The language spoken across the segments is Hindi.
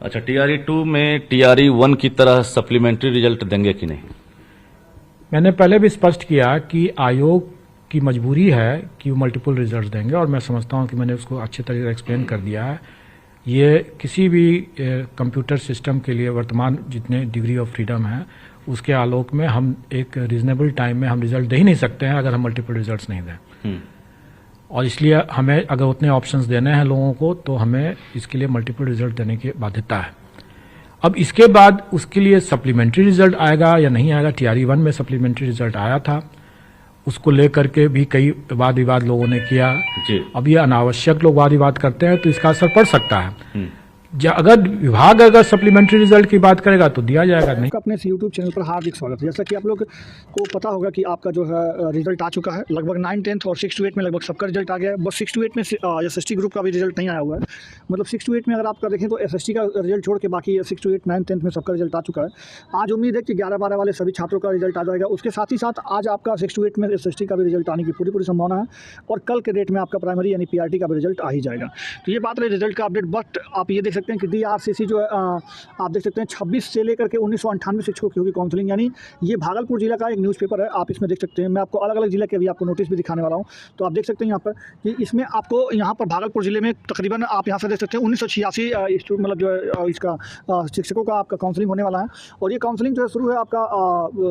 अच्छा, TRE 2 में TRE 1 की तरह सप्लीमेंट्री रिजल्ट देंगे कि नहीं? मैंने पहले भी स्पष्ट किया कि आयोग की मजबूरी है कि वो मल्टीपल रिजल्ट देंगे, और मैं समझता हूं कि मैंने उसको अच्छे तरीके से एक्सप्लेन कर दिया है। ये किसी भी कंप्यूटर सिस्टम के लिए वर्तमान जितने डिग्री ऑफ फ्रीडम है उसके आलोक में हम एक रीजनेबल टाइम में हम रिजल्ट दे ही नहीं सकते हैं अगर हम मल्टीपल रिजल्ट्स नहीं दें। और इसलिए हमें अगर उतने ऑप्शंस देने हैं लोगों को तो हमें इसके लिए मल्टीपल रिजल्ट देने की बाध्यता है। अब इसके बाद उसके लिए सप्लीमेंट्री रिजल्ट आएगा या नहीं आएगा। TRE 1 में सप्लीमेंट्री रिजल्ट आया था, उसको लेकर के भी कई वाद विवाद लोगों ने किया जी। अब ये अनावश्यक लोग वाद विवाद करते हैं तो इसका असर पड़ सकता है। अगर विभाग अगर सप्लीमेंट्री रिजल्ट की बात करेगा तो दिया जाएगा, नहीं। अपने इस यूट्यूब चैनल पर हार्दिक स्वागत है। जैसा कि आप लोग को पता होगा कि आपका जो है रिजल्ट आ चुका है, लगभग 9, 10 और 6 to 8 में लगभग सबका रिजल्ट आ गया है। बस 6 to 8 में SST ग्रुप का भी रिजल्ट नहीं आया हुआ है। मतलब 6 to 8 में अगर आपका देखें तो SST का रिजल्ट छोड़ के बाकी 6 to 8, 9, 10 में सबका रिजल्ट आ चुका है। आज उम्मीद है कि 11, 12 वाले सभी छात्रों का रिजल्ट आ जाएगा। उसके साथ ही साथ आज आपका 6 to 8 में SST का भी रिजल्ट आने की पूरी संभावना है, और कल के डेट में आपका प्राइमरी यानी PRT का भी रिजल्ट आ ही जाएगा। तो ये बात रही रिजल्ट का अपडेट। बट आप ये देख सकते हैं कि DRCC जो है आप देख सकते हैं 26 से लेकर के 1998 शिक्षकों की होगी काउंसलिंग, यानी ये भागलपुर जिला का एक न्यूज़पेपर है। आप इसमें देख सकते हैं, मैं आपको अलग अलग जिले के भी आपको नोटिस भी दिखाने वाला हूँ। तो आप देख सकते हैं यहाँ पर कि इसमें आपको यहाँ पर भागलपुर जिले में तकरीबन आप यहाँ से देख सकते हैं 1986 मतलब जो है इसका शिक्षकों का आपका काउंसलिंग होने वाला है। और ये काउंसलिंग जो है शुरू है आपका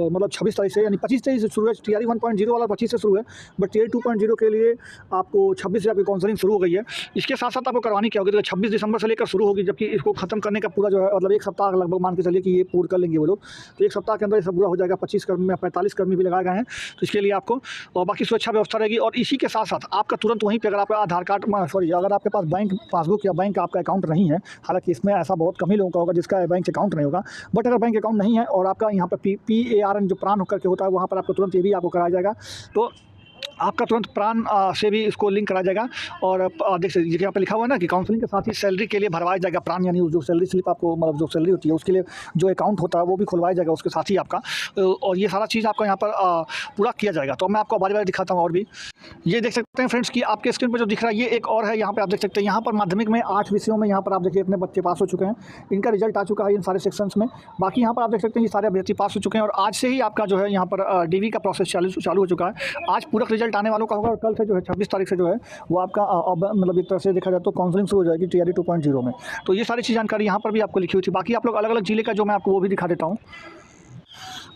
मतलब 26 तारीख से, यानी 25 तारीख से शुरू है। TRE 1.0 वाला 25 से शुरू है, बट TRE 2.0 के लिए आपको 26 से आपकी काउंसलिंग शुरू हो गई है। इसके साथ साथ आपको करवानी क्या होगी, तो 26 दिसंबर से लेकर शुरू होगी, जबकि इसको खत्म करने का पूरा जो है मतलब 1 सप्ताह लगभग मान के चलिए कि ये पूर्ण कर लेंगे वो लोग। तो 1 सप्ताह के अंदर ये सब पूरा हो जाएगा। 25 कर्मी में 45 कर्मी भी लगाए गए हैं, तो इसके लिए आपको और बाकी सुरक्षा व्यवस्था रहेगी। और इसी के साथ साथ आपका तुरंत वहीं पे अगर आपका आधार कार्ड अगर आपके पास बैंक पासबुक या बैंक आपका अकाउंट नहीं है, हालांकि इसमें ऐसा बहुत कम ही लोगों का होगा जिसका बैंक अकाउंट नहीं होगा, बट अगर बैंक अकाउंट नहीं है और आपका यहाँ पर PARN जो प्राण होकर के होता है वहाँ पर आपको तुरंत ये भी आपको कराया जाएगा। तो आपका तुरंत प्राण से भी इसको लिंक करा जाएगा। और देख सकते यहाँ पे लिखा हुआ है ना कि काउंसलिंग के साथ ही सैलरी के लिए भरवाया जाएगा प्राण, यानी जो सैलरी स्लिप आपको मतलब जो सैलरी होती है उसके लिए जो अकाउंट होता है वो भी खुलवाया जाएगा उसके साथ ही आपका। और ये सारा चीज़ आपका यहाँ पर पूरा किया जाएगा। तो मैं आपको बारी दिखाता हूँ। और भी ये देख सकते हैं फ्रेंड्स कि आपके स्क्रीन पर जो दिख रहा है ये एक और है। यहाँ पर आप देख सकते हैं यहाँ पर माध्यमिक में 8 विषयों में यहाँ पर आप देखिए इतने बच्चे पास हो चुके हैं, इनका रिजल्ट आ चुका है इन सारे सेक्शंस में। बाकी यहाँ पर आप देख सकते हैं ये सारे अभ्यर्थी पास हो चुके हैं, और आज से ही आपका जो है यहाँ पर DV का प्रोसेस चालू हो चुका है। आज पूरक रिजल्ट आने वालों का होगा, और कल से जो है 26 तारीख से जो है वो आपका मतलब एक तरह से देखा जाए तो काउंसलिंग शुरू हो जाएगी TRE 2.0 में। तो ये सारी चीज़ जानकारी यहाँ पर भी आपको लिखी हुई थी। बाकी आप लोग अलग अलग जिले का जो मैं आपको वो भी दिखा देता हूँ।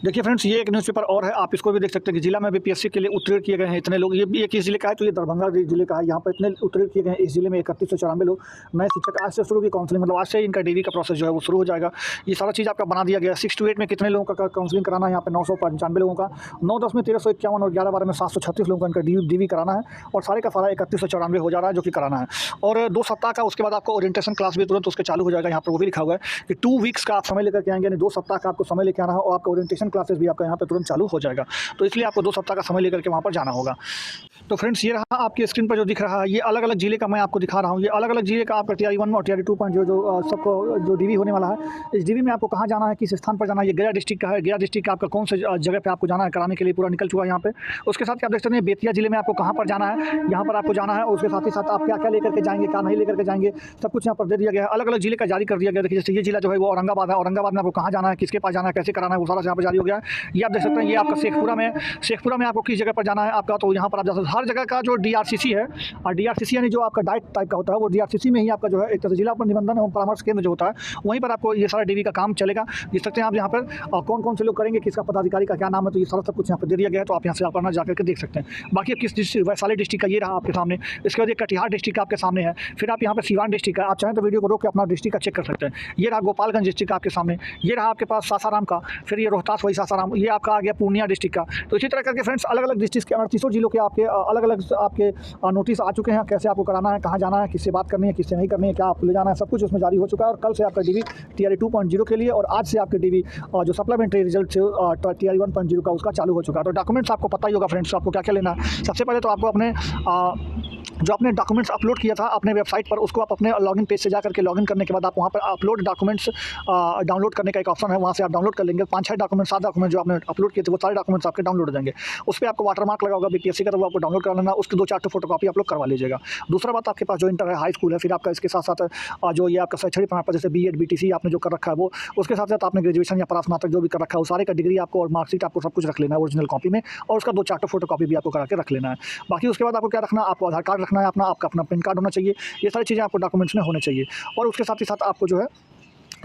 देखिए फ्रेंड्स, ये एक न्यूज़पेपर और है, आप इसको भी देख सकते हैं कि जिला में भी PSC के लिए उत्तीर्ण किए गए हैं इतने लोग। ये भी एक इस जिले का है, तो ये दरभंगा जिले का है। यहाँ पर इतने उत्तीर्ण किए गए हैं इस जिले में 3194 लोग। नए शिक्षक आज से शुरू की काउंसलिंग, मतलब आज से इनका DV का प्रोसेस जो है वो शुरू हो जाएगा। ये सारा चीज़ आपका बना दिया गया। 6 to 8 में कितने लोगों का काउंसलिंग कराना है, यहाँ पर 995 लोगों का, 9-10 में 1351 और 11-12 में 736 लोगों का इनका DV कराना है। और सारे का सारा 3194 हो जा रहा है जो कि कराना है। और 2 सप्ताह का उसके बाद आपको ओरिएंटेशन क्लास भी तुरंत उसके चालू हो जाएगा। यहाँ पर वो भी लिखा हुआ है कि 2 वीक्स का आप समय लेकर के आएंगे, यानी 2 सप्ताह का आपको समय लेकर आना है, और आपका ओरिएंटेशन क्लासेस भी आपका यहाँ पर तुरंत चालू हो जाएगा। तो इसलिए आपको 2 सप्ताह का समय लेकर के वहाँ पर जाना होगा। तो फ्रेंड्स, ये रहा आपकी स्क्रीन पर जो दिख रहा है, ये अलग अलग जिले का मैं आपको दिखा रहा हूँ। ये अलग अलग जिले का आपका TRE 1 और TRE 2.0 जो सबको जो DV होने वाला है, इस DV में आपको कहाँ जाना है, किस स्थान पर जाना है। ये गया डिस्ट्रिक्ट का है। गया डिस्ट्रिक्ट का आपका कौन से जगह पे आपको जाना है कराने के लिए पूरा निकल चुका है यहाँ पे। उसके साथ ही आप देख सकते हैं बेतिया जिले में आपको कहाँ पर जाना है, यहाँ पर आपको जाना है। और उसके साथ ही साथ आप क्या क्या लेकर के जाएंगे, क्या नहीं लेकर के जाएंगे, सब कुछ यहाँ पर दे दिया गया है। अलग अलग जिले का जारी कर दिया गया। देखिए जैसे ये जिला जो है वो औरंगाबाद है, औरंगाबाद में आपको कहाँ जाना है, किसके पास जाना है, कैसे कराना है, वो सारा यहाँ पर जारी हो गया है। ये आप देख सकते हैं। ये आपका शेखपुरा में आपको किस जगह पर जाना है आपका, तो यहाँ पर आप जा सकते हैं। हर जगह का जो DRCC है, और DRCC यानी जो आपका डाइट टाइप का होता है, वो DRCC में ही आपका जो है एक तरह से जिला पर निबंधन एवं परामर्श केंद्र जो होता है, वहीं पर आपको ये सारा DV का काम चलेगा। देख सकते हैं आप यहाँ पर कौन कौन से लोग करेंगे, किसका पदाधिकारी का क्या नाम है, तो ये सारा सब कुछ यहाँ पर दे दिया गया है। तो आप यहाँ से अपना जाकर के देख सकते हैं। बाकी किस डिस्ट्रिक्ट, वैशाली डिस्ट्रिक्ट का ये रहा आपके सामने। इसके बाद कटिहार डिस्ट्रिक्ट आपके सामने है। फिर आप यहाँ पर सिवान डिस्ट्रिक्ट का, आप चाहें तो वीडियो को रोक के अपना डिस्ट्रिक्ट का चेक कर सकते हैं। ये रहा गोपालगंज डिस्ट्रिक्ट आपके सामने। ये रहा आपके पास सासाराम का। फिर ये रोहतास वही सासाराम, ये आपका आ गया पूर्णिया डिस्ट्रिक्ट का। तो इसी तरह करके फ्रेंड्स अलग अलग डिस्ट्रिक्ट के 38 जिलों के आपके अलग अलग आपके नोटिस आ चुके हैं, कैसे आपको कराना है, कहाँ जाना है, किससे बात करनी है, किससे नहीं करनी है, क्या आपको ले जाना है, सब कुछ उसमें जारी हो चुका है। और कल से आपका DV TRE 2.0 के लिए, और आज से आपके DV जो सप्लीमेंट्री रिजल्ट TRE 1.0 का उसका चालू हो चुका है। तो डॉक्यूमेंट्स आपको पता ही होगा फ्रेंड्स, आपको क्या क्या लेना है। सबसे पहले तो आपको अपने जो आपने डॉक्यूमेंट्स अपलोड किया था अपने वेबसाइट पर, उसको आप अपने लॉगिन पेज से जा करके लॉगिन करने के बाद आप वहाँ पर अपलोड डॉक्यूमेंट्स डाउनलोड करने का एक ऑप्शन है, वहाँ से आप डाउनलोड कर लेंगे। 5-6 डॉक्यूमेंट 7 डॉक्यूमेंट जो आपने अपलोड किए थे वो सारे डॉक्यूमेंट्स आपके डाउनलोड हो जाएंगे। उस पर आपको वाटरमार्क लगा होगा बीपीएससी का, तो वो आपको डाउनलोड करा लेना, उसके 2-4 फोटो कॉपी आप लोग करवा लीजिएगा। दूसरा बात, आपके पास जो इंटर है, हाई स्कूल है, फिर आपका इसके साथ साथ जो ये आपका शैक्षणिक प्रमाण पत्र जैसे बीएड बीटीसी आपने जो कर रखा है वो, उसके साथ साथ आपने ग्रेजुएशन या परास्नातक जो भी कर रखा है वो सारे का डिग्री आपको और मार्कशीट आपको सब कुछ रख लेना है ओरिजिनल कॉपी में, और उसका 2-4 फोटो कॉपी भी आपको करा के रख लेना है। बाकी उसके बाद आपको क्या रखना है, आपको आधार कार्ड रखना है अपना, आपका अपना पैन कार्ड होना चाहिए। ये सारी चीज़ें आपको डॉक्यूमेंट्स में होने चाहिए। और उसके साथ ही साथ आपको जो है,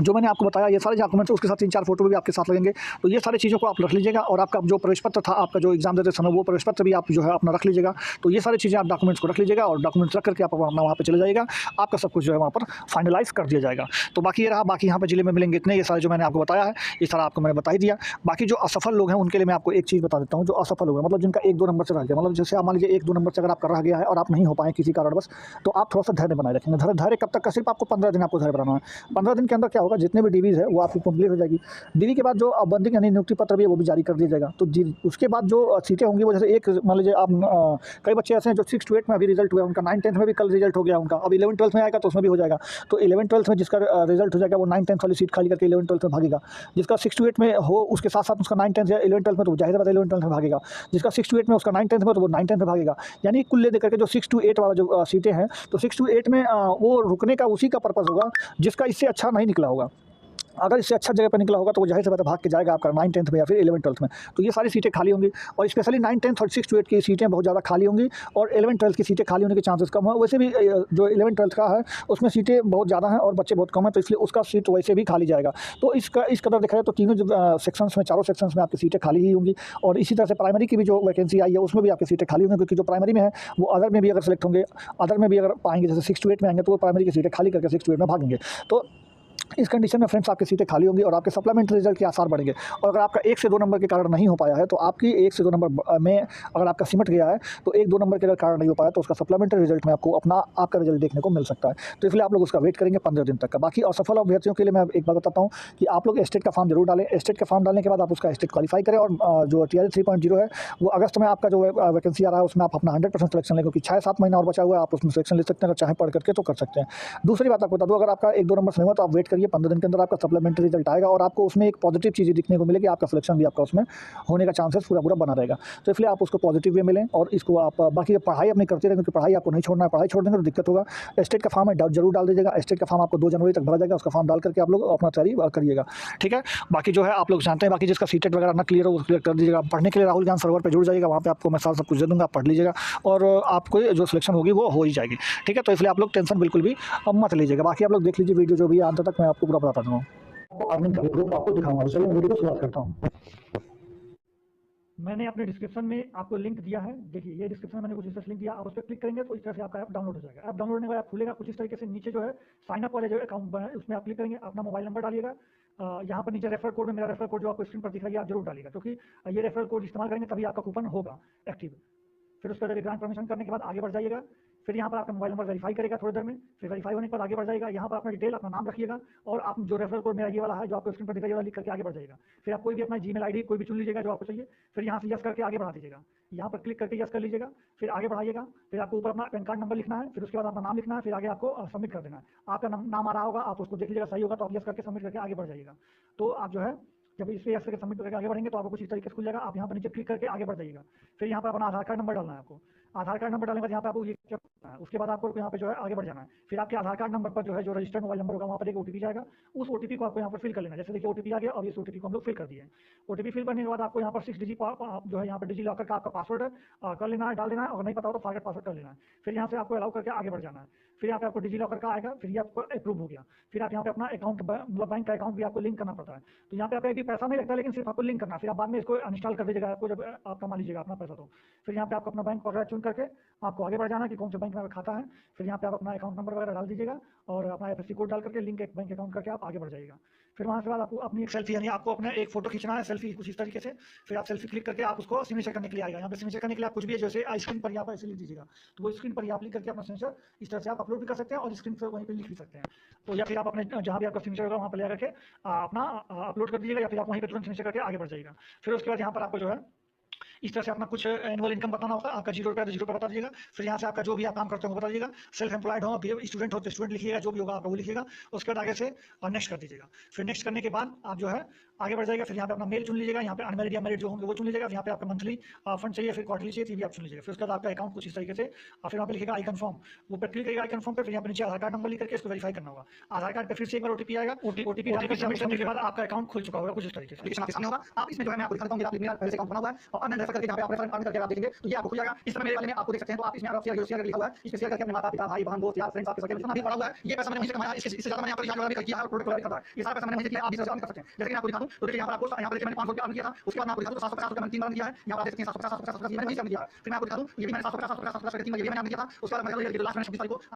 जो मैंने आपको बताया ये सारे डॉक्यूमेंट्स, उसके साथ 3-4 फोटो भी आपके साथ लगेंगे। तो ये सारी चीज़ों को आप रख लीजिएगा। और आपका जो प्रवेश पत्र था, आपका जो एग्जाम देते समय वो प्रवेश पत्र भी आप जो है अपना रख लीजिएगा। तो ये सारी चीज़ें आप डॉक्यूमेंट्स को रख लीजिएगा, और डॉक्यूमेंट्स रख करके आप अपना वहाँ पे चले जाइएगा, आपका सब कुछ जो है वहाँ पर फाइनलाइज कर दिया जाएगा। तो बाकी ये रहा, बाकी यहाँ पर जिले में मिलेंगे इतने, ये सारे जो मैंने आपको बताया है ये सारा आपको मैंने बता ही दिया। बाकी जो असफल लोग हैं उनके लिए मैं आपको एक चीज़ बता देता हूँ। जो असफल लोग हैं मतलब जिनका 1-2 नंबर से रह गया, मतलब जैसे आप मान लीजिए 1-2 नंबर से अगर आपका रह गया है और आप नहीं हो पाए किसी कारणवश, तो आप थोड़ा सा धैर्य बनाए रखेंगे। धैर्य कब तक का, सिर्फ आपको 15 दिन आपको धैर्य बनाना है। 15 दिन के अंदर क्या होगा, जितने भी डीवीज़ है वो आपकी कंप्लीट हो जाएगी। डीवी के बाद जो बंदिंग यानी नियुक्ति पत्र भी है वो भी जारी कर दिया जाएगा। तो उसके बाद जो सीटें होंगी वो, जैसे एक मान लीजिए आप कई बच्चे ऐसे हैं जो 6 to 8 में अभी रिजल्ट हुआ, उनका 9-10 में भी कल रिजल्ट हो गया उनका, अब 11-12 में आएगा तो उसमें भी हो जाएगा। तो 11-12 में जिसका रिजल्ट हो जाएगा वो 9-10 वाली सीट खाली करके 11-12 में भागेगा। जिसका 6 to 8 में हो उसके साथ साथ उसका 9-10 या 11-12 में, तो जाहिर बात है 11-12 में भागेगा। जिसका 6 to 8 में उसका 9-10 में, तो वो 9-10 में भागेगा। यानी कुल ले देकर के जो 6 to 8 वाला जो सीटें हैं, तो 6 to 8 में वो रुकने का उसी का पर्पज़ होगा जिसका इससे अच्छा नहीं निकला होगा। अगर इससे अच्छा जगह पर निकला होगा तो वो जाहिर सी बात है भाग के जाएगा आपका 9-10 में या फिर 11-12 में। तो ये सारी सीटें खाली होंगी, और स्पेशली 9-10 और 6 to 8 की सीटें बहुत ज़्यादा खाली होंगी, और 11-12 की सीटें खाली होने के चांसेस कम है। वैसे भी जो 11-12 का है उसमें सीटें बहुत ज़्यादा हैं और बच्चे बहुत कम हैं, तो इसलिए उसका सीट वैसे भी खाली जाएगा। तो इस कदर देखा जाए तो तीनों जो सेक्शंस में, चारों सेक्शंस में आपकी सीटें खाली ही होंगी। और इसी तरह से प्राइमरी की भी जो वैकेंसी आई है उसमें भी आपकी सीटें खाली होंगी, क्योंकि जो प्राइमरी में है वो अदर में भी अगर सेलेक्ट होंगे, अदर में भी अगर पाएंगे, जैसे 6 to 8 में आएंगे तो वो प्राइमरी की सीटें खाली करके 6 to 8 में भागेंगे। तो इस कंडीशन में फ्रेंड्स आपकी सीटें खाली होंगी और आपके सप्लीमेंट्री रिजल्ट के आसार बढ़ेंगे। और अगर आपका 1 से 2 नंबर के कारण नहीं हो पाया है, तो आपकी 1 से 2 नंबर में अगर आपका सिमट गया है, तो 1-2 नंबर के अगर कारण नहीं हो पाया तो उसका सप्लीमेंट्री रिजल्ट में आपको आपका रिजल्ट देखने को मिल सकता है। तो इसलिए आप लोग उसका वेट करेंगे 15 दिन तक का। बाकी असफल अभ्यर्थियों के लिए मैं एक बात बताता हूँ कि आप लोग एस्टेट का फॉर्म जरूर डालें। एस्टेट का फॉर्म डालने के बाद आप उसका एस्टेट क्वालिफाई करें, और जो TRE 3.0 है वो अगस्त में आपका जो वैकेंसी आ रहा है उसमें आप अपना 100% सिलेक्शन लें, क्योंकि 6-7 महीना और बचा हुआ है, आप उसमें सिलेक्शन ले सकते हैं, अगर चाहे पढ़ करके तो कर सकते हैं। दूसरी बात आपको बता दूँ, अगर आपका 1-2 नंबर से नहीं हुआ तो आप वेट करिए, 15 दिन के अंदर आपका सप्लीमेंट्री रिजल्ट आएगा और आपको उसमें एक पॉजिटिव चीज़ें दिखने को मिलेगी, आपका सिलेक्शन भी आपका उसमें होने का चांसेस पूरा बना रहेगा। तो इसलिए आप उसको पॉजिटिव वे में लें, और इसको आप बाकी पढ़ाई अपनी करते रहें, क्योंकि पढ़ाई आपको नहीं छोड़ना है। पढ़ाई छोड़ देंगे तो दिक्कत होगा। एस्टेट का फॉर्म है जरूर डाल दीजिएगा। एस्टेट का फॉर्म आपको 2 जनवरी तक भरा जाएगा, उसका फॉर्म डाल करके आप लोग अपना तैयारी करिएगा, ठीक है। बाकी जो है आप लोग जानते हैं, बाकी जिसका सीटेट वगैरह ना क्लियर हो वो क्लियर कर दीजिएगा। पढ़ने के लिए राहुल ज्ञान सर्वर पर जुड़ जाइएगा, वहाँ पर आपको मैं साथ सब कुछ दे दूँगा, आप पढ़ लीजिएगा और आपको जो सिलेक्शन होगी वो हो ही जाएगी, ठीक है। तो इसलिए आप लोग टेंशन बिल्कुल भी मत लीजिएगा। बाकी आप लोग देख लीजिए वीडियो जो भी है, अंत तक मैं आपको पूरा बताता हूँ। अर्निंग का ग्रुप आपको दिखाऊंगा, चलिए मैं वीडियो को शुरुआत करता हूँ। मैंने अपने डिस्क्रिप्शन में आपको लिंक दिया है, देखिए ये डिस्क्रिप्शन में मैंने कुछ इस तरह से लिंक दिया, आप उस पर क्लिक करेंगे तो इस तरह से आपका ऐप डाउनलोड हो जाएगा। ऐप डाउनलोड होने के बाद खुलेगा कुछ इस तरीके से। नीचे जो है साइन अप वाले जो अकाउंट बना है उसमें आप क्लिक करेंगे, अपना मोबाइल नंबर डालिएगा। यहाँ पर नीचे रेफर कोड में, मेरा रेफर कोड जो आपको स्क्रीन पर दिख रहा है आप जरूर डालिएगा, क्योंकि ये रेफर कोड इस्तेमाल करेंगे तभी आपका कूपन होगा एक्टिव। फिर उस पर ग्रांट परमिशन करने के बाद आगे बढ़ जाइएगा। फिर यहाँ पर आपका मोबाइल नंबर वेरीफाई करेगा थोड़ी देर में, फिर वेरीफाई होने के बाद आगे बढ़ जाएगा। यहाँ पर अपना डिटेल, अपना नाम रखिएगा, और आप जो रेफरल कोड मेरा ये वाला है जो आपको स्क्रीन पर दिखाई वाला लिख करके आगे बढ़ जाएगा। फिर आप कोई भी अपना जीमेल आईडी कोई भी चुन लीजिएगा जो आपको चाहिए, फिर यहाँ से यस करके आगे बढ़ा दीजिएगा। यहाँ पर क्लिक करके यस कर लीजिएगा, फिर आगे बढ़ाइएगा। फिर आपको ऊपर अपना पैन कार्ड नंबर लिखना है, फिर उसके बाद अपना नाम लिखना है, फिर आगे आपको सबमिट कर देना है। आपका नाम आ रहा होगा, आप उसको देख लीजिएगा, सही होगा तो आप यस करके सबमिट करके आगे बढ़ जाइएगा। तो आप जो है जब इस पे यस करके सबमिट करके आगे बढ़ेंगे तो आपको कुछ इस तरीके से खुल जाएगा। आप यहाँ पर नीचे क्लिक करके आगे बढ़ जाइएगा। फिर यहाँ पर अपना आधार कार्ड नंबर डालना है आपको। आधार कार्ड नंबर डालने के बाद यहाँ पे आपको ये करना है, उसके बाद आपको यहाँ पे जो है आगे बढ़ जाना है। फिर आपके आधार कार्ड नंबर पर जो है जो रजिस्टर्ड मोबाइल नंबर होगा वहाँ पर एक OTP जाएगा, उस OTP को आपको यहाँ पर फिल कर लेना है। जैसे देखिए OTP आ गया और इस OTP को हम लोग फिल कर दिए। OTP फिल करने के बाद आपको यहाँ पर 6 डिजिट जो है यहाँ पर डिजी लॉकर का आपका पासवर्ड कर लेना है, डाल देना है, और नहीं पता हो तो फॉरगेट पासवर्ड कर लेना है। फिर यहाँ से आपको अलाउ करके आगे बढ़ जाना है। फिर यहाँ पे आपको डिजी लॉकर का आएगा, फिर ये आपको अप्रूव हो गया। फिर आप यहाँ पे अपना अकाउंट मतलब बैंक का अकाउंट भी आपको लिंक करना पड़ता है। तो यहाँ पे आपका भी पैसा नहीं लगता है, लेकिन सिर्फ आपको लिंक करना है। फिर आप बाद में इसको इंस्टॉल कर दीजिएगा, आपको जब आप कमा लीजिएगा अपना पैसा तो। फिर यहाँ पे आपको अपना बैंक वगैरह चुन करके आपको आगे बढ़ जाना कि कौन से बैंक में खाता है। फिर यहाँ पे आप अपना अकाउंट नंबर वगैरह डाल दीजिएगा और अपना FSC कोड डाल करके लिंक एक बैंक अकाउंट करके आप आगे बढ़ जाइएगा। फिर वहाँ के बाद आपको अपनी एक सेल्फी यानी आपको अपना एक फोटो खींचना है, सेल्फी कुछ इस तरीके से। फिर आप सेल्फी क्लिक करके आप उसको सिग्नेचर करने के लिए आएगा। यहाँ पे सिग्नेचर करने के लिए आप कुछ भी जैसे स्क्रीन पर यहाँ पर ऐसे लिख दीजिएगा, तो वो स्क्रीन पर आप लिख करके अपना सिग्नेचर इस तरह से आप अपलोड भी कर सकते हैं और स्क्रीन पर वहीं पर लिख भी सकते हैं। तो या फिर आप अपने जहाँ भी आपका सिग्नेचर होगा वहाँ पर ले करके अपना अपलोड कर दीजिएगा, या फिर आप वहीं पर तुरंत सिग्नेचर करके आगे बढ़ जाइएगा। फिर उसके बाद यहाँ पर आपको जो है इस तरह से अपना कुछ एनुअल इनकम बताना होगा, आपका 0 रुपया तो 0 रुपया बता दीजिएगा। फिर यहाँ से आपका जो भी आप काम करते हो वो बता दीजिएगा। सेल्फ एम्प्लॉयड हो, स्टूडेंट हो तो स्टूडेंट लिखिएगा, जो भी होगा आपका वो लिखिएगा। उसके बाद आगे से नेक्स्ट कर दीजिएगा। फिर नेक्स्ट करने के बाद आप जो है आगे बढ़ जाएगा। फिर यहाँ पे अपना मेल चुन लीजिएगा, यहाँ पे अनमेरिड या मैरिड जो होंगे वो चुन लीजिएगा। यहाँ पे आपका मंथली फंड चाहिए, फिर क्वार्टरली चाहिए, भी आप चुन लीजिएगा। फिर उसके बाद आपका अकाउंट कुछ इस तरीके से, फिर वहाँ पे लिखेगा आई कन्फर्म, वो पर क्लिक करेगा आई कन्फर्म पे। फिर यहाँ पे नीचे आधार कार्ड नंबर लिख करके इसको वेरीफाई करना होगा। आधार कार्ड पे फिर से एक बार ओटीपी आएगा, ओटीपी सबमिट करने के बाद आपका अकाउंट खुल चुका होगा कुछ इस तरीके से। एप्लीकेशन आपके सामने होगा। आप इसमें जो है मैं आपको दिखाता हूं कि आप मेरा पहले से अकाउंट बना हुआ है और अनलाइन रेफर करके जहां पे आप रेफर अर्न करके आप देखेंगे तो ये आपको खुल जाएगा। इस तरह मेरे वाले में आपको देख सकते हैं। तो आप इसमें आप शेयर लिखा हुआ है, इसमें शेयर करके अपने माता पिता भाई बहन दोस्त यार फ्रेंड्स आपके सर्कल में भी पड़ा हुआ है। ये पैसा मैंने वहीं से कमाया, इससे ज्यादा मैंने यहाँ पर किया है और प्रोडक्ट वाला भी ये सारा पैसा मैंने वहीं से किया। आप भी कर सकते हैं। जैसे कि मैं आपको दिखाऊं तो देखिए यहाँ पर आपको यहाँ पर मैंने 500 रुपया अर्न किया था। उसके बाद मैं आपको दिखाऊं 750 रुपया मैंने 3 बार किया है। यहाँ पर देख सकते हैं 750 मैंने वहीं से किया है। फिर मैं आपको दिखा दूं ये भी मैंने 750 3 बार ये भी मैंने किया था। उसके बाद मैं लास्ट में 26 तारीख को